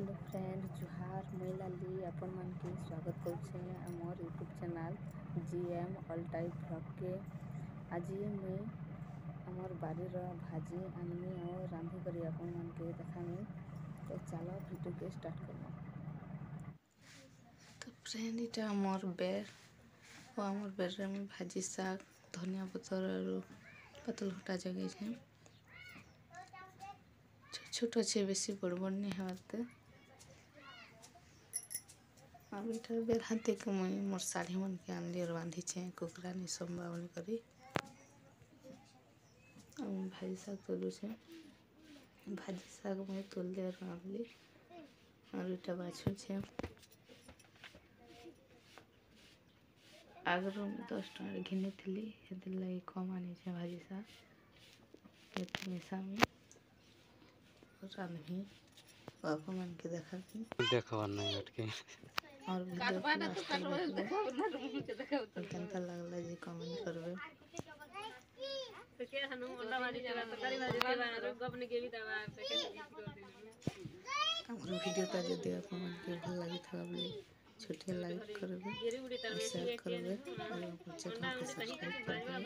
Hello friend जुहार मुई लाली आपण मन के स्वागत करुछे आमर YouTube channel GM all type blog के। आज मुई आमर बारीर भाजी आनमी और रांधि करी आपण मन के देखामी। तो चलो वीडियो के स्टार्ट करना। तो फ्रेंड इटा आमर बेर और आमर बेर रे मुई भाजी साग धनिया पतर और पतल घटा जगे छे। छोट अच्छे बेसी बड़ बड़ नहीं होते। अब इधर बेर हाथे के मुई मोर साड़ी मन के आनली और बांधी छे कुकरा नि संभावनी करी। भाजी साग तोलू छे भाजी साग मुई तोल दे और आनली और इटा बाछू छे। आगर 10 टका घिनी थी हेदिर लगी कम आनी छे भाजी साग ये मिसामी रांधि बापा मन के देखा नहीं हटके और वीडियो को लास्ट देखबे और केनता लागला जे कमेंट करबे। हमर वीडियोटा जदि आपन मन के भल लागि थाबले छोटे लाइक करबे और शेयर करबे और अपन चैनल के सब्सक्राइब करबे।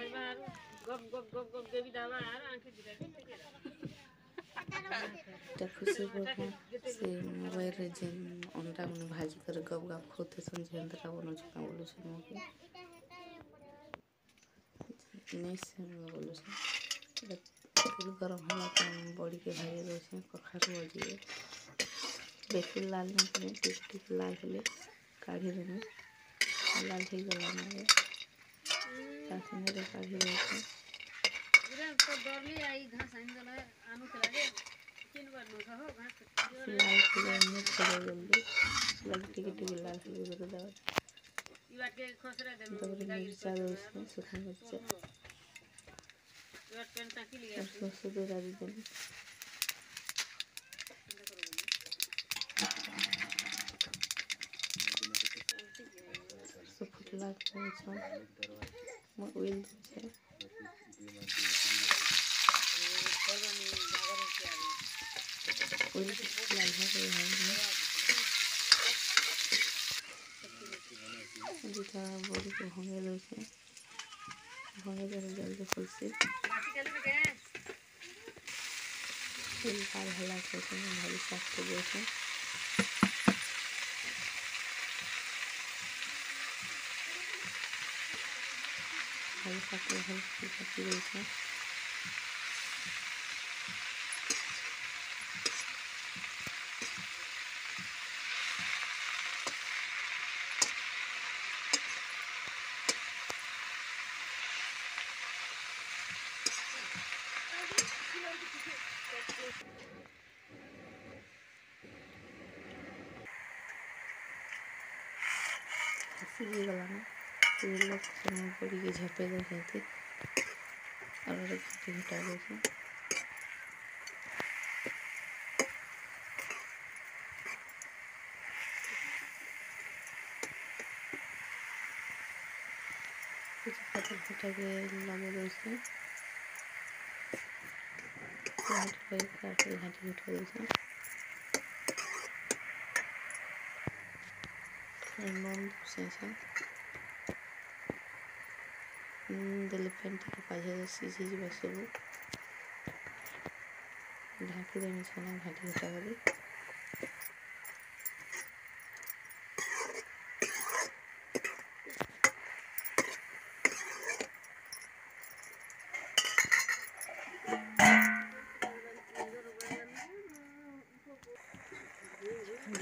खुशी बरहा से मोबाइल रे जेन अंडा मन भाजी कर गप गप खोते सन जेंद्रा बनो छना बोलो छ मके नहीं से बोलो छ तेल गरम होला त बड़ी के भाजी दो छ कखार बजी बेसी लाल नहीं करे टिक टिक लाल हेले काढ़ी देने लाल हो गला मारे तासे मेरे काढ़ी दे छ तो डरली आई घास आइन गला आनु खला रे तीन बार नो हो घास लाल के मिर्च दे जल्दी लग टिक टिक लाल हो गला दाव ई बात के खसरा दे मिर्च दो उसमें सूखा मिर्च ई बात पेन ताकी लिया सरसों दे डाल दे सरसों फुटला के छ म ऑयल छे ऑयल लाल हो गई है जीता बड़ी को होंगे लो छे होंगे जरा जल्दी फुलसी तेल पार हला के भारी साग के दे छे भारी साग के हल्की पकी दे छे सीधी गला में तेल में बड़ी के झपे दे थे और घाटी घटा दे थे कुछ पत्थर घटा के लगे दे थे घाटी घटा दे थे मन से देले पेंट के पाजे सीजी जी बसबो ढाकी देनी छना घाटी घटा करी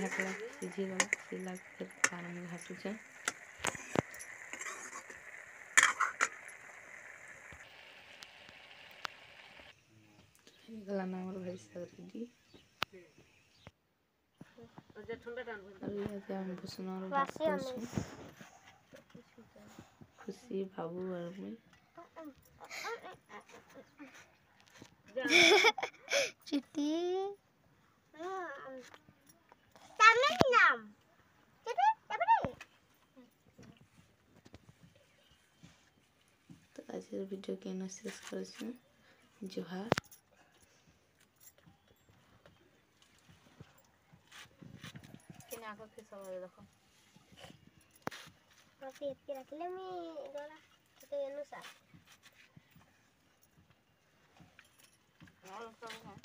ढाकला सीझी गला सिला फिर पानी में घाटू छे गला नामर भाई साग रेडी और ये क्या हम भुसना और बात कर खुशी बाबू और मैं चिट्टी तमिल नाम तो आज वीडियो के न शेष कर छ जोहार। आँख के सवाल देखो काफी इतने रखले मी गला तो अनुसार और सब है